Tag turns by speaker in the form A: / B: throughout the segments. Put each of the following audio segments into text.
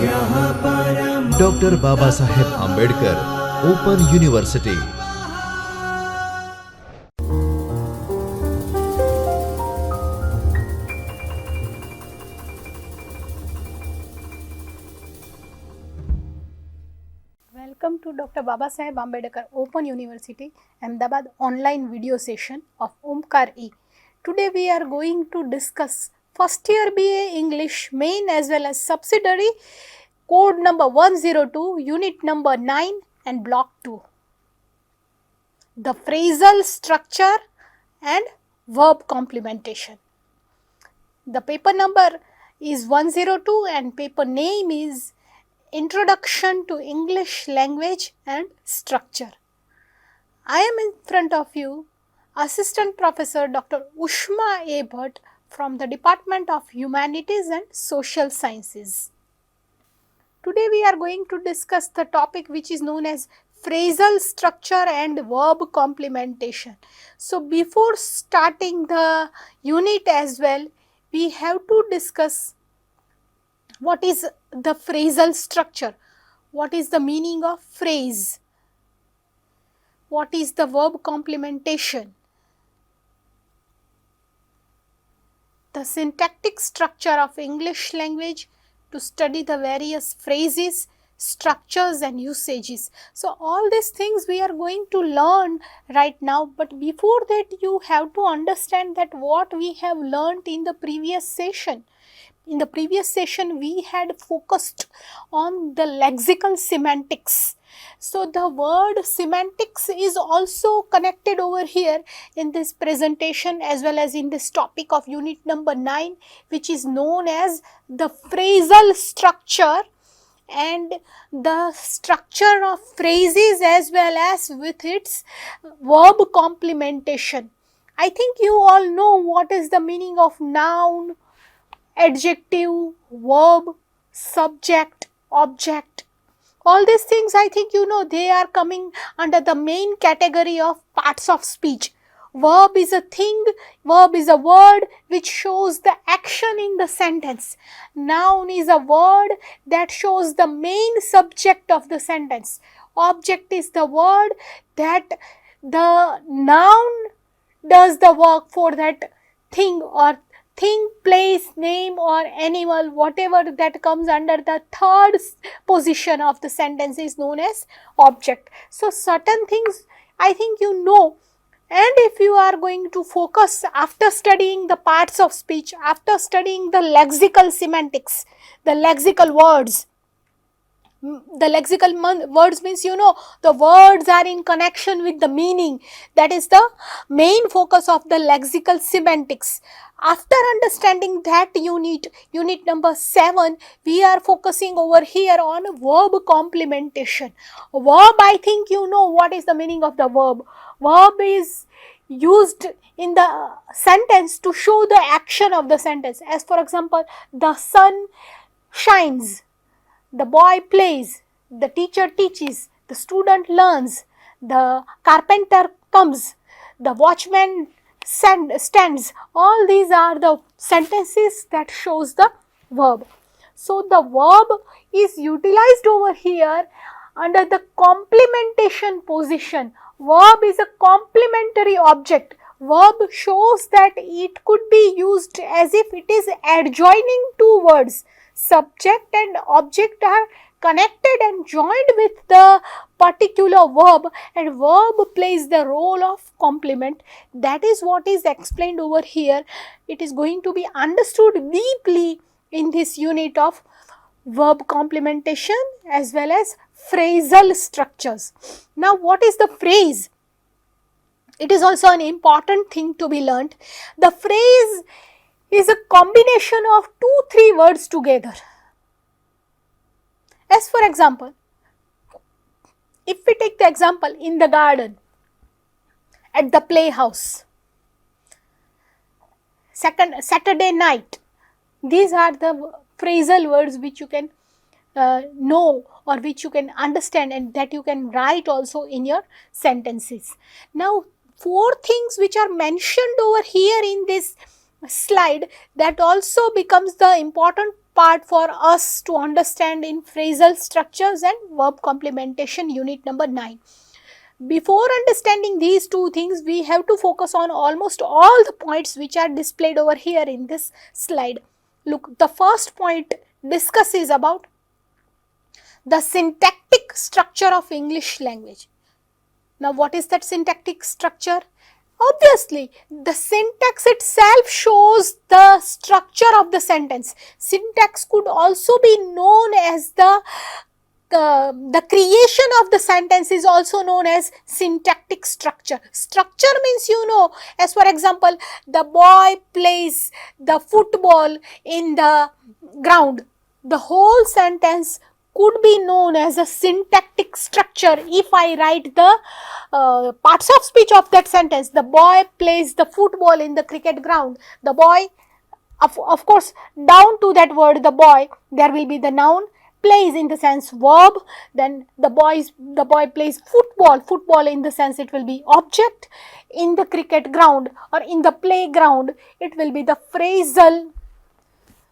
A: Dr. Babasaheb Ambedkar, Open University.
B: Welcome to Dr. Babasaheb Ambedkar Open University Ahmedabad online video session of Omkar E. Today we are going to discuss first year BA English main as well as subsidiary, code number 102, unit number 9 and block 2. The phrasal structure and verb complementation. The paper number is 102 and paper name is Introduction to English Language and Structure. I am in front of you, Assistant Professor Dr. Ushma A. Bhatt from the Department of Humanities and Social Sciences. Today we are going to discuss the topic which is known as phrasal structure and verb complementation. So before starting the unit as well, we have to discuss what is the phrasal structure, what is the meaning of phrase, what is the verb complementation, the syntactic structure of English language to study the various phrases, structures and usages. So all these things we are going to learn right now, but before that you have to understand that what we have learnt in the previous session. In the previous session, we had focused on the lexical semantics. So the word semantics is also connected over here in this presentation as well as in this topic of unit number 9, which is known as the phrasal structure and the structure of phrases as well as with its verb complementation. I think you all know what is the meaning of noun, adjective, verb, subject, object. All these things I think you know they are coming under the main category of parts of speech. Verb is a thing, verb is a word which shows the action in the sentence. Noun is a word that shows the main subject of the sentence. Object is the word that the noun does the work for that thing or thing, place, name or animal, whatever that comes under the third position of the sentence is known as object. So certain things I think you know, and if you are going to focus after studying the parts of speech, after studying the lexical semantics, the lexical words, the lexical words means you know the words are in connection with the meaning. That is the main focus of the lexical semantics. After understanding that unit number 7, we are focusing over here on verb complementation. Verb, I think you know what is the meaning of the verb. Verb is used in the sentence to show the action of the sentence. As for example, the sun shines, the boy plays, the teacher teaches, the student learns, the carpenter comes, the watchman stands. All these are the sentences that shows the verb. So the verb is utilized over here under the complementation position. Verb is a complementary object. Verb shows that it could be used as if it is adjoining two words. Subject and object are connected and joined with the particular verb, and verb plays the role of complement. That is what is explained over here. It is going to be understood deeply in this unit of verb complementation as well as phrasal structures. Now what is the phrase? It is also an important thing to be learnt. The phrase is a combination of 2-3 words together. As for example, if we take the example in the garden, at the playhouse, Saturday night, these are the phrasal words which you can know or which you can understand and that you can write also in your sentences. Now 4 things which are mentioned over here in this slide, that also becomes the important part for us to understand in phrasal structures and verb complementation unit number 9. Before understanding these two things, we have to focus on almost all the points which are displayed over here in this slide. Look, the first point discusses about the syntactic structure of English language. Now, what is that syntactic structure? Obviously, the syntax itself shows the structure of the sentence. Syntax could also be known as the creation of the sentence is also known as syntactic structure. Structure means, as for example, the boy plays the football in the ground. The whole sentence could be known as a syntactic structure if I write the parts of speech of that sentence. The boy plays the football in the cricket ground. The boy, of course, down to that word, the boy, there will be the noun. Plays in the sense verb, then the boy plays football in the sense it will be object. In the cricket ground or in the playground, it will be the phrasal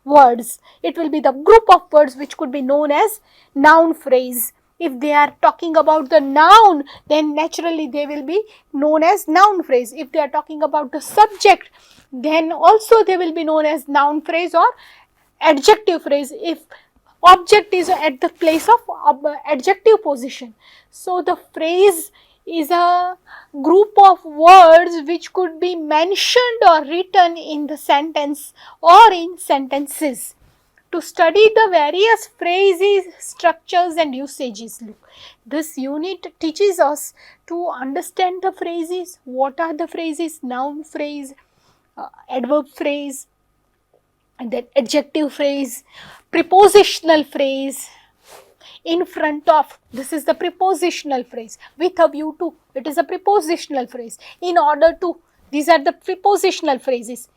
B: words. It will be the group of words which could be known as noun phrase. If they are talking about the noun, then naturally they will be known as noun phrase. If they are talking about the subject, then also they will be known as noun phrase or adjective phrase if object is at the place of adjective position. So the phrase is a group of words which could be mentioned or written in the sentence or in sentences. To study the various phrases, structures and usages, look, this unit teaches us to understand the phrases. What are the phrases? Noun phrase, adverb phrase, and then adjective phrase, prepositional phrase, in front of, this is the prepositional phrase, with a view to, it is a prepositional phrase, in order to, these are the prepositional phrases.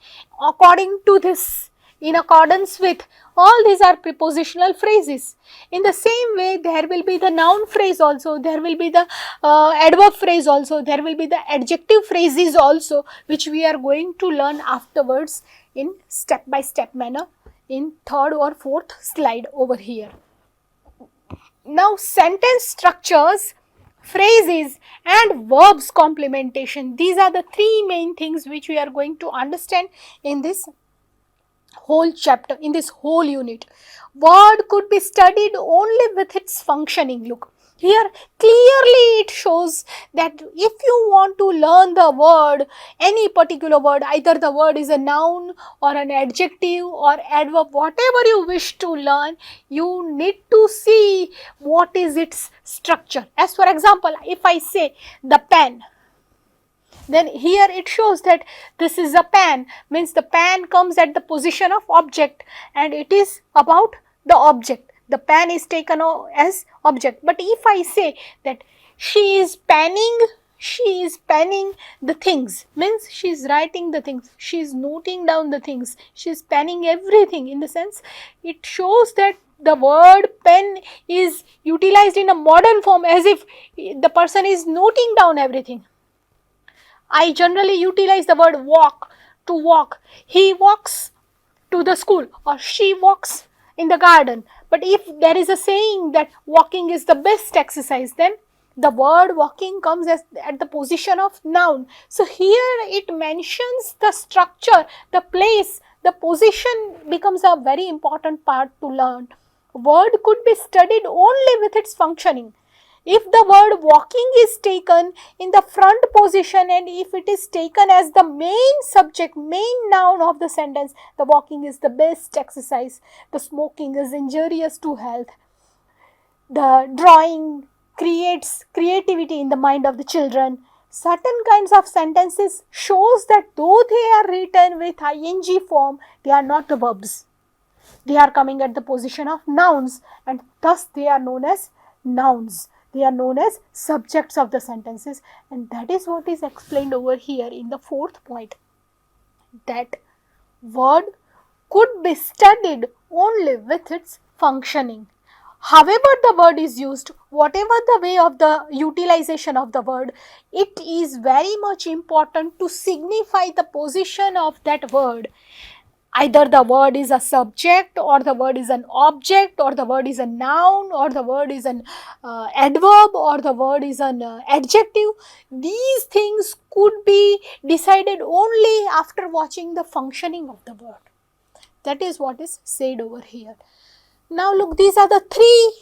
B: According to this, in accordance with, all these are prepositional phrases. In the same way, there will be the noun phrase also, there will be the adverb phrase also, there will be the adjective phrases also, which we are going to learn afterwards in step by step manner in third or fourth slide over here. Now, sentence structures, phrases and verbs complementation, these are the three main things which we are going to understand in this whole chapter, in this whole unit. Word could be studied only with its functioning. Look, here clearly it shows that if you want to learn the word, any particular word, either the word is a noun or an adjective or adverb, whatever you wish to learn, you need to see what is its structure. As for example, if I say the pen, then here it shows that this is a pen, means the pen comes at the position of object and it is about the object. The pen is taken as object. But if I say that she is penning the things, means she is writing the things, she is noting down the things, she is penning everything, in the sense it shows that the word pen is utilized in a modern form as if the person is noting down everything. I generally utilize the word walk, to walk. He walks to the school or she walks in the garden. But if there is a saying that walking is the best exercise, then the word walking comes at the position of noun. So here it mentions the structure, the place, the position becomes a very important part to learn. Word could be studied only with its functioning. If the word walking is taken in the front position and if it is taken as the main subject, main noun of the sentence, the walking is the best exercise, the smoking is injurious to health, the drawing creates creativity in the mind of the children. Certain kinds of sentences shows that though they are written with ing form, they are not the verbs. They are coming at the position of nouns and thus they are known as nouns. They are known as subjects of the sentences, and that is what is explained over here in the fourth point, that word could be studied only with its functioning. However the word is used, whatever the way of the utilization of the word, it is very much important to signify the position of that word. Either the word is a subject, or the word is an object, or the word is a noun, or the word is an adverb, or the word is an adjective. These things could be decided only after watching the functioning of the word. That is what is said over here. Now look, these are the 3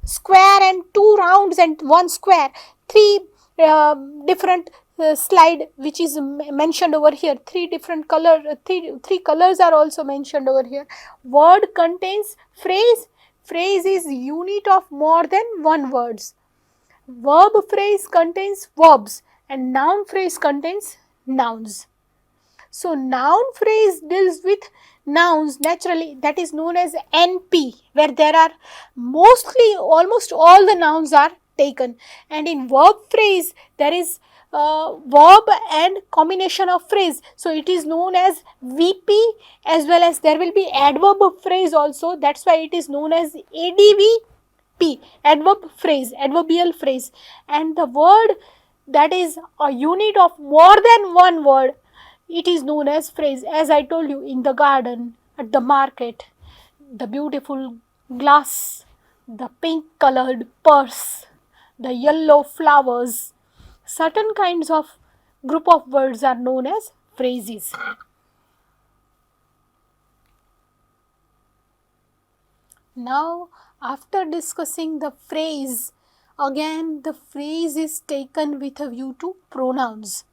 B: square and 2 rounds and 1 square, 3 different slide which is mentioned over here. 3 different color, three colors are also mentioned over here. Word contains phrase. Phrase is unit of more than 1 words. Verb phrase contains verbs, and noun phrase contains nouns. So noun phrase deals with nouns naturally, that is known as NP, where there are mostly almost all the nouns are taken, and in verb phrase there is verb and combination of phrase, so it is known as VP, as well as there will be adverb phrase also, that's why it is known as ADVP, adverb phrase, adverbial phrase. And the word that is a unit of more than 1 word, it is known as phrase. As I told you, in the garden, at the market, the beautiful glass, the pink colored purse, the yellow flowers, certain kinds of group of words are known as phrases. Now, after discussing the phrase, again the phrase is taken with a view to pronouns.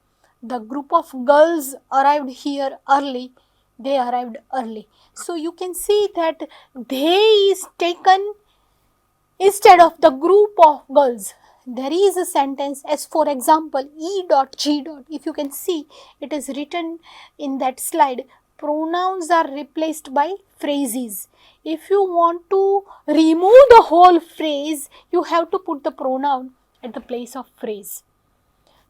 B: The group of girls arrived here early, they arrived early. So you can see that they is taken instead of the group of girls. There is a sentence as, for example, E.G. If you can see, it is written in that slide. Pronouns are replaced by phrases. If you want to remove the whole phrase, you have to put the pronoun at the place of phrase.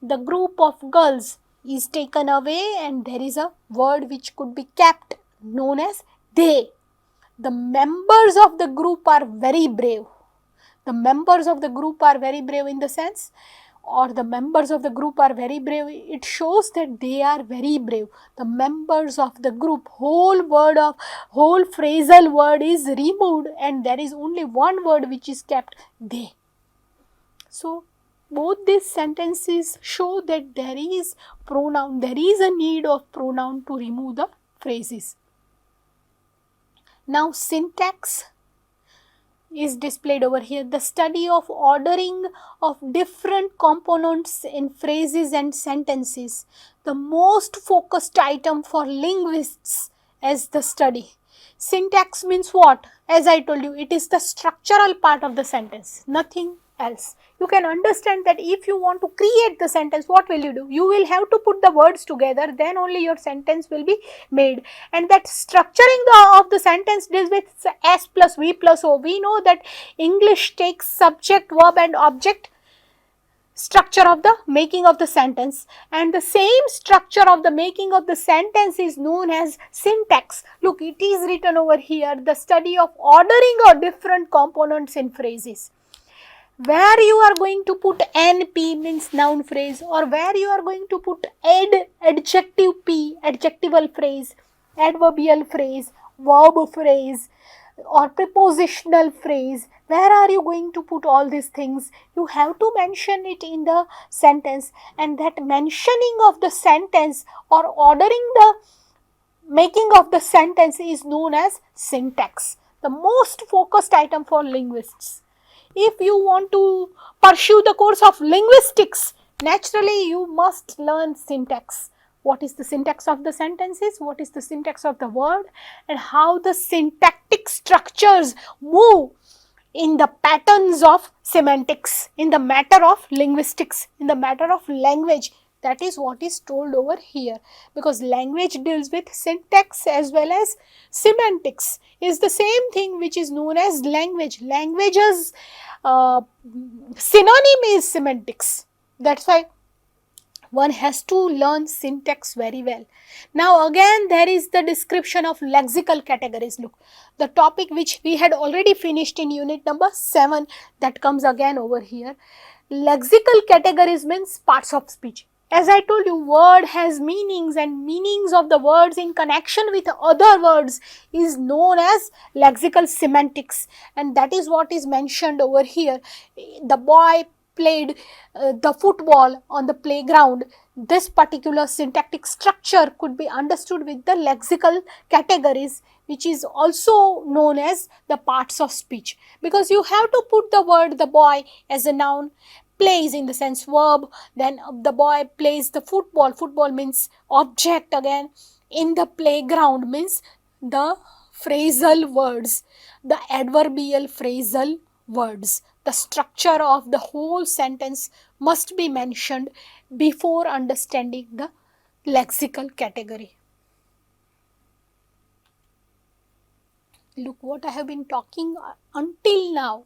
B: The group of girls is taken away, and there is a word which could be kept, known as they. The members of the group are very brave. The members of the group are very brave in the sense, or the members of the group are very brave, it shows that they are very brave. The members of the group, whole phrasal word is removed, and there is only one word which is kept, they. So both these sentences show that there is pronoun, there is a need of pronoun to remove the phrases. Now syntax is displayed over here. The study of ordering of different components in phrases and sentences, the most focused item for linguists as the study. Syntax means what? As I told you, it is the structural part of the sentence, nothing else. You can understand that if you want to create the sentence, what will you do? You will have to put the words together, then only your sentence will be made. And that structuring of the sentence deals with S plus V plus O. We know that English takes subject, verb and object structure of the making of the sentence, and the same structure of the making of the sentence is known as syntax. Look, it is written over here, the study of ordering of different components in phrases. Where you are going to put NP means noun phrase, or where you are going to put adjective P, adjectival phrase, adverbial phrase, verb phrase, or prepositional phrase, where are you going to put all these things? You have to mention it in the sentence, and that mentioning of the sentence or ordering the making of the sentence is known as syntax, the most focused item for linguists. If you want to pursue the course of linguistics, naturally you must learn syntax. What is the syntax of the sentences? What is the syntax of the word? And how the syntactic structures move in the patterns of semantics, in the matter of linguistics, in the matter of language. That is what is told over here, because language deals with syntax as well as semantics, is the same thing which is known as language. Language's synonym is semantics. That's why one has to learn syntax very well. Now again there is the description of lexical categories. Look, the topic which we had already finished in unit number 7, that comes again over here. Lexical categories means parts of speech. As I told you, word has meanings, and meanings of the words in connection with other words is known as lexical semantics, and that is what is mentioned over here. The boy played the football on the playground. This particular syntactic structure could be understood with the lexical categories, which is also known as the parts of speech, because you have to put the word the boy as a noun, plays in the sense verb, then the boy plays the football, football means object again, in the playground means the phrasal words, the adverbial phrasal words. The structure of the whole sentence must be mentioned before understanding the lexical category. Look what I have been talking until now,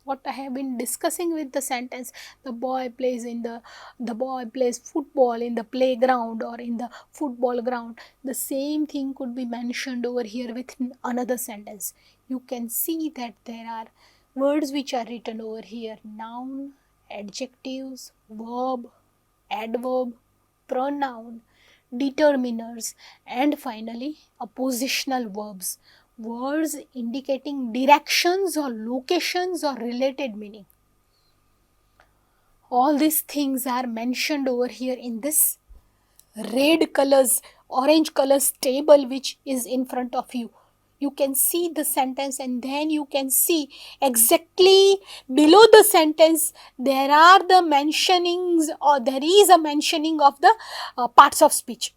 B: what I have been discussing with the sentence. The boy plays football in the playground or in the football ground. The same thing could be mentioned over here with another sentence. You can see that there are words which are written over here: noun, adjectives, verb, adverb, pronoun, determiners, and finally oppositional verbs, words indicating directions or locations or related meaning. All these things are mentioned over here in this red colors, orange colors table which is in front of you. You can see the sentence, and then you can see exactly below the sentence there are the mentionings, or there is a mentioning of the parts of speech.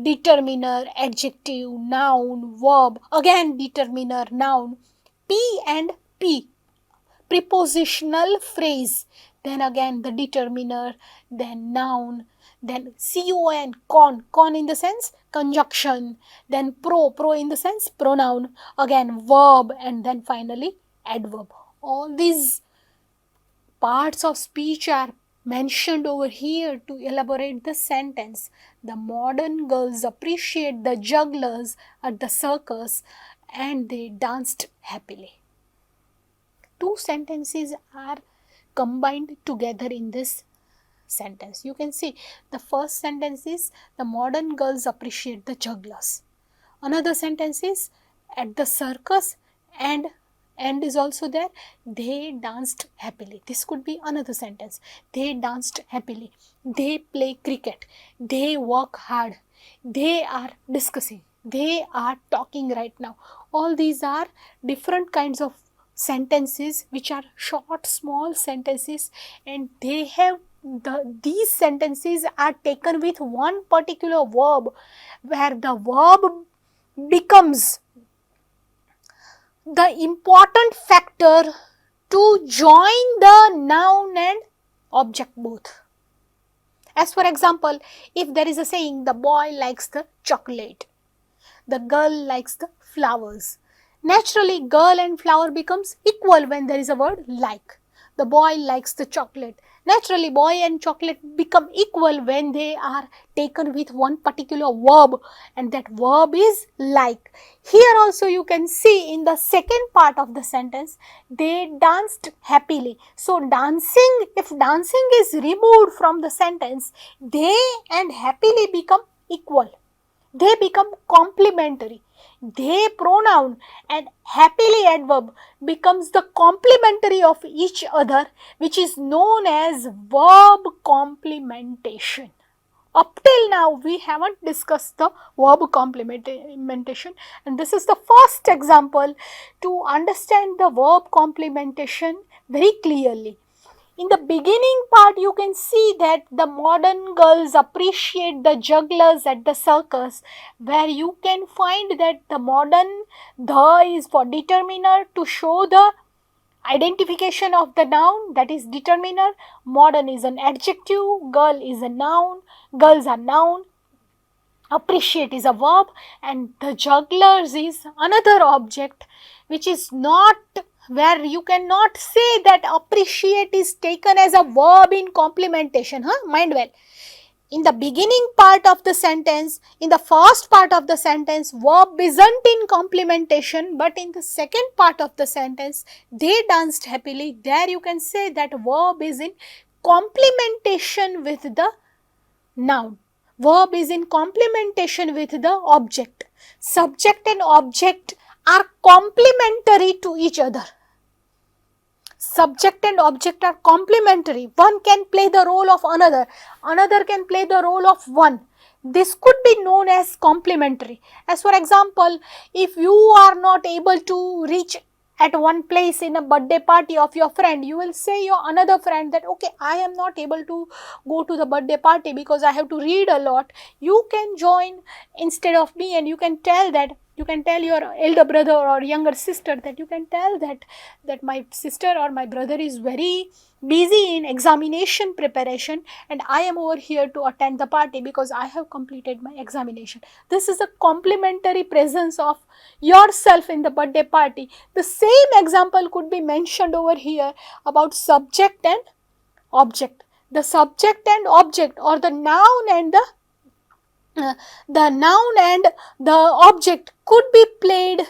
B: Determiner, adjective, noun, verb, again determiner, noun, P and P, prepositional phrase, then again the determiner, then noun, then con, con in the sense conjunction, then pro in the sense pronoun, again verb, and then finally adverb. All these parts of speech are mentioned over here to elaborate the sentence. The modern girls appreciate the jugglers at the circus, and they danced happily. Two sentences are combined together in this sentence. You can see the first sentence is the modern girls appreciate the jugglers. Another sentence is at the circus, and is also there, they danced happily. This could be another sentence. They danced happily. They play cricket. They work hard. They are discussing. They are talking right now. All these are different kinds of sentences which are short, small sentences, and they have these sentences are taken with one particular verb, where the verb becomes the important factor to join the noun and object both. As for example, if there is a saying, the boy likes the chocolate, the girl likes the flowers. Naturally, girl and flower becomes equal when there is a word like. The boy likes the chocolate. Naturally, boy and chocolate become equal when they are taken with one particular verb, and that verb is like. Here also you can see in the second part of the sentence, they danced happily. So dancing, if dancing is removed from the sentence, they and happily become equal. They become complementary. They pronoun and happily adverb becomes the complementary of each other, which is known as verb complementation. Up till now we haven't discussed the verb complementation, and this is the first example to understand the verb complementation very clearly. In the beginning part, you can see that the modern girls appreciate the jugglers at the circus, where you can find that the modern, the is for determiner to show the identification of the noun, that is determiner. Modern is an adjective, girl is a noun, girls are noun, appreciate is a verb, and the jugglers is another object which is not, where you cannot say that appreciate is taken as a verb in complementation. Mind well. In the beginning part of the sentence, in the first part of the sentence, verb isn't in complementation, but in the second part of the sentence, they danced happily. There you can say that verb is in complementation with the noun. Verb is in complementation with the object. Subject and object are complementary to each other. Subject and object are complementary. One can play the role of another. Another can play the role of one. This could be known as complementary. As for example, if you are not able to reach at one place in a birthday party of your friend, you will say your another friend that, okay, I am not able to go to the birthday party because I have to read a lot. You can join instead of me, and you can tell that, you can tell your elder brother or younger sister that, you can tell that my sister or my brother is very busy in examination preparation, and I am over here to attend the party because I have completed my examination. This is a complementary presence of yourself in the birthday party. The same example could be mentioned over here about subject and object. The subject and object, or the noun and the object could be played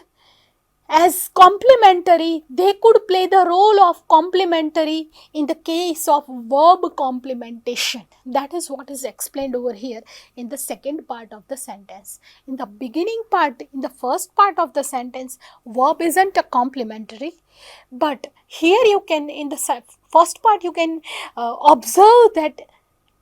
B: as complementary. They could play the role of complementary in the case of verb complementation. That is what is explained over here in the second part of the sentence. In the beginning part, in the first part of the sentence, verb isn't a complementary, but here you can, in the first part, you can observe that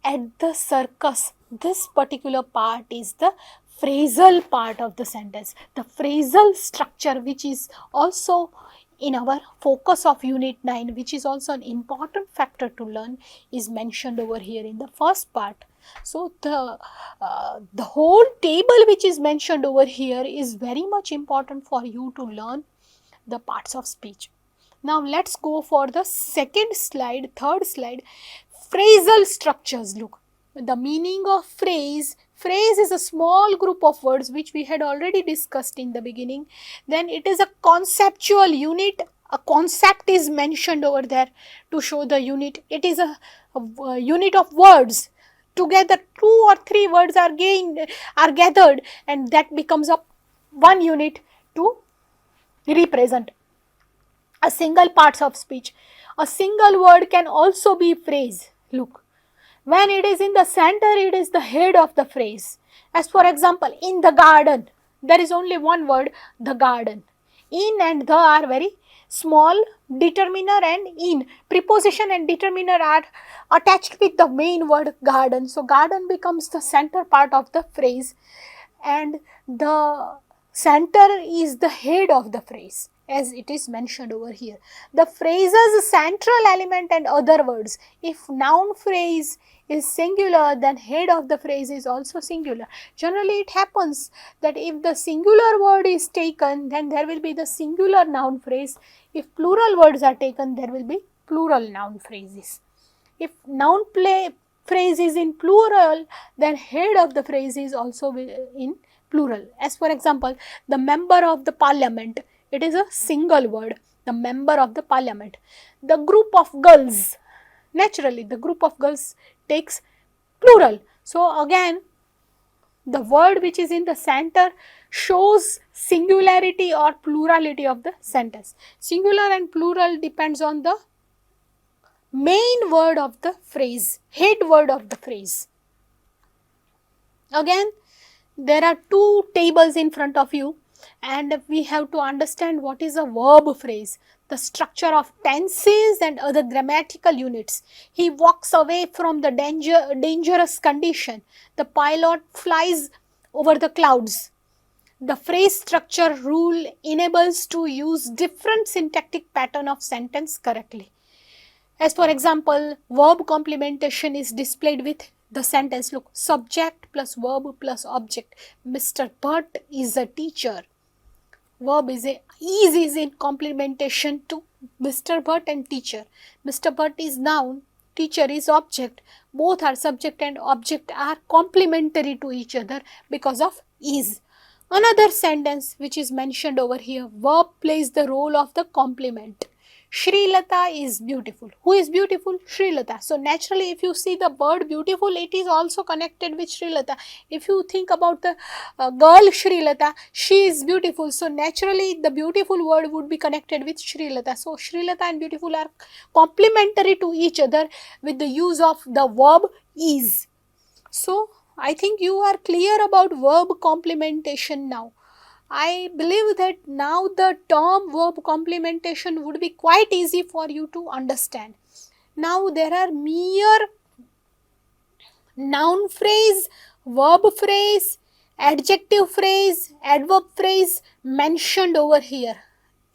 B: at the circus, this particular part is the phrasal part of the sentence. The phrasal structure, which is also in our focus of unit 9, which is also an important factor to learn, is mentioned over here in the first part. So the whole table which is mentioned over here is very much important for you to learn the parts of speech. Now let's go for the second slide, third slide. Phrasal structures. Look, the meaning of phrase. Phrase is a small group of words which we had already discussed in the beginning. Then it is a conceptual unit. A concept is mentioned over there to show the unit. It is a unit of words. Together 2 or 3 words are gathered, and that becomes a one unit to represent a single parts of speech. A single word can also be phrase. Look, when it is in the center, it is the head of the phrase. As for example, in the garden, there is only one word, the garden. In and the are very small. Determiner and in, preposition and determiner are attached with the main word garden. So garden becomes the center part of the phrase, and the center is the head of the phrase, as it is mentioned over here. The phrase's central element and other words. If noun phrase is singular, then head of the phrase is also singular. Generally it happens that if the singular word is taken, then there will be the singular noun phrase. If plural words are taken, there will be plural noun phrases. If noun phrase is in plural, then head of the phrase is also in plural. As for example, the member of the parliament, it is a single word, the member of the parliament. The group of girls, naturally the group of girls takes plural. So again, the word which is in the center shows singularity or plurality of the sentence. Singular and plural depends on the main word of the phrase, head word of the phrase. Again, there are 2 tables in front of you, and we have to understand what is a verb phrase, the structure of tenses and other grammatical units. He walks away from the dangerous condition. The pilot flies over the clouds. The phrase structure rule enables to use different syntactic pattern of sentence correctly. As for example, verb complementation is displayed with the sentence. Look, subject plus verb plus object. Mr. Bhatt is a teacher. Verb is in complementation to Mr. Bhatt and teacher. Mr. Bhatt is noun, teacher is object. Both are subject and object are complementary to each other because of is. Another sentence which is mentioned over here, verb plays the role of the complement. Shri Lata is beautiful. Who is beautiful? Shri Lata. So naturally, if you see the word beautiful, it is also connected with Shri Lata. If you think about the girl Shri Lata, she is beautiful. So naturally, the beautiful word would be connected with Shri Lata. So Shri Lata and beautiful are complementary to each other with the use of the verb is. So I think you are clear about verb complementation now. I believe that now the term verb complementation would be quite easy for you to understand. Now there are mere noun phrase, verb phrase, adjective phrase, adverb phrase mentioned over here.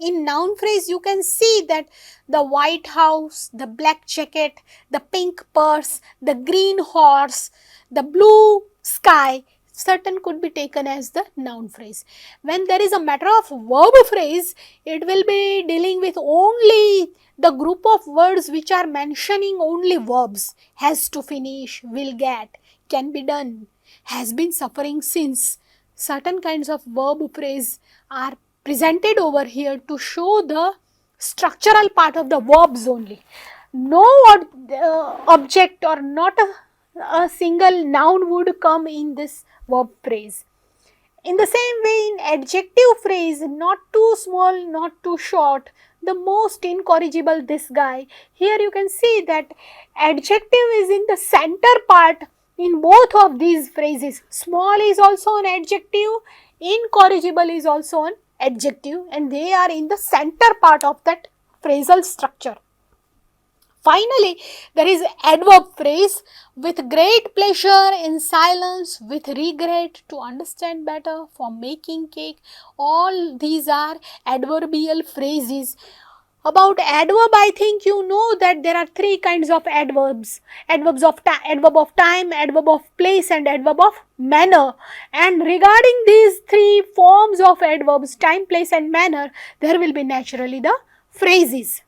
B: In noun phrase, you can see that the white house, the black jacket, the pink purse, the green horse, the blue sky, certain could be taken as the noun phrase. When there is a matter of verb phrase, it will be dealing with only the group of words which are mentioning only verbs. Has to finish, will get, can be done, has been suffering since. Certain kinds of verb phrase are presented over here to show the structural part of the verbs only. No object or not a single noun would come in this verb phrase. In the same way, in adjective phrase, not too small, not too short, the most incorrigible this guy. Here you can see that adjective is in the center part in both of these phrases. Small is also an adjective, incorrigible is also an adjective, and they are in the center part of that phrasal structure. Finally, there is adverb phrase: with great pleasure, in silence, with regret, to understand better, for making cake. All these are adverbial phrases. About adverb, I think you know that there are three kinds of adverbs: adverb of time, adverb of place, and adverb of manner. And regarding these three forms of adverbs, time, place, and manner, there will be naturally the phrases.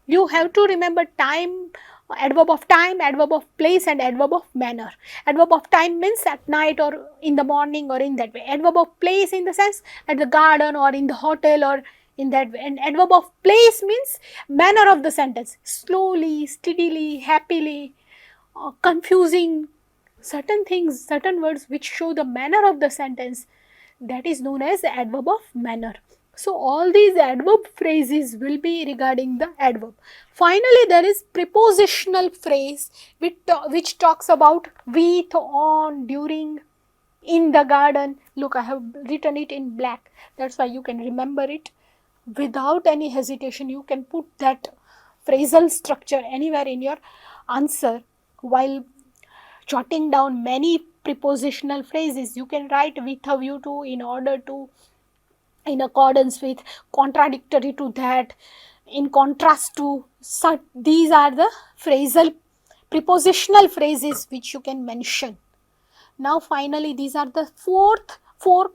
B: You have to remember time, adverb of time, adverb of place, and adverb of manner. Adverb of time means at night or in the morning or in that way. Adverb of place in the sense at the garden or in the hotel or in that way. And adverb of place means manner of the sentence: slowly, steadily, happily, confusing, certain things, certain words which show the manner of the sentence, that is known as adverb of manner. So all these adverb phrases will be regarding the adverb. Finally, there is prepositional phrase which talks about with, on, during, in the garden. Look, I have written it in black, that's why you can remember it. Without any hesitation, you can put that phrasal structure anywhere in your answer. While jotting down many prepositional phrases, you can write with a view to, in order to, in accordance with, contradictory to that, in contrast to. So these are the phrasal prepositional phrases which you can mention. Now finally, these are the four or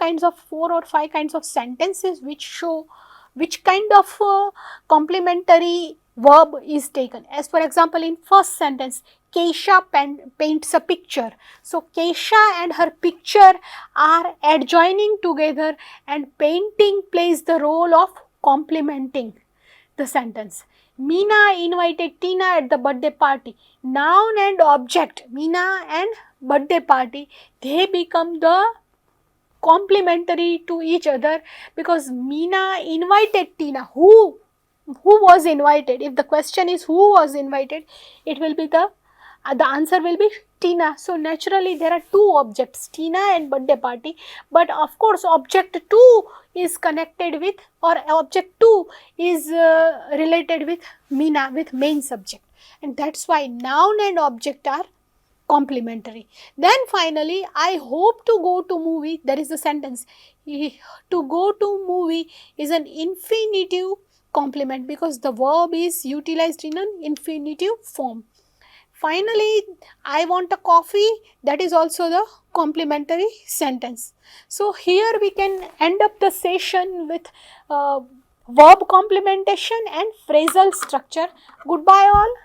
B: five kinds of sentences which show which kind of complementary verb is taken. As for example, in first sentence, Kesha paints a picture. So Kesha and her picture are adjoining together, and painting plays the role of complementing the sentence. Meena invited Tina at the birthday party. Noun and object, Meena and birthday party, they become the complementary to each other, because Meena invited Tina. Who was invited? If the question is who was invited, it will be the answer will be Tina. So naturally there are two objects, Tina and birthday party, but of course object 2 is connected with, or object 2 is related with Meena, with main subject, and that's why noun and object are complementary. Then finally, I hope to go to movie. There is the sentence. To go to movie is an infinitive complement, because the verb is utilized in an infinitive form. Finally, I want a coffee, that is also the complementary sentence. So here we can end up the session with verb complementation and phrasal structure. Goodbye all.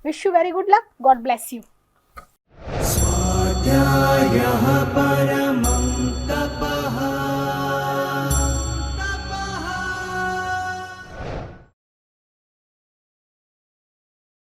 B: Wish you very good luck. God bless you.
A: स्वाध्यायः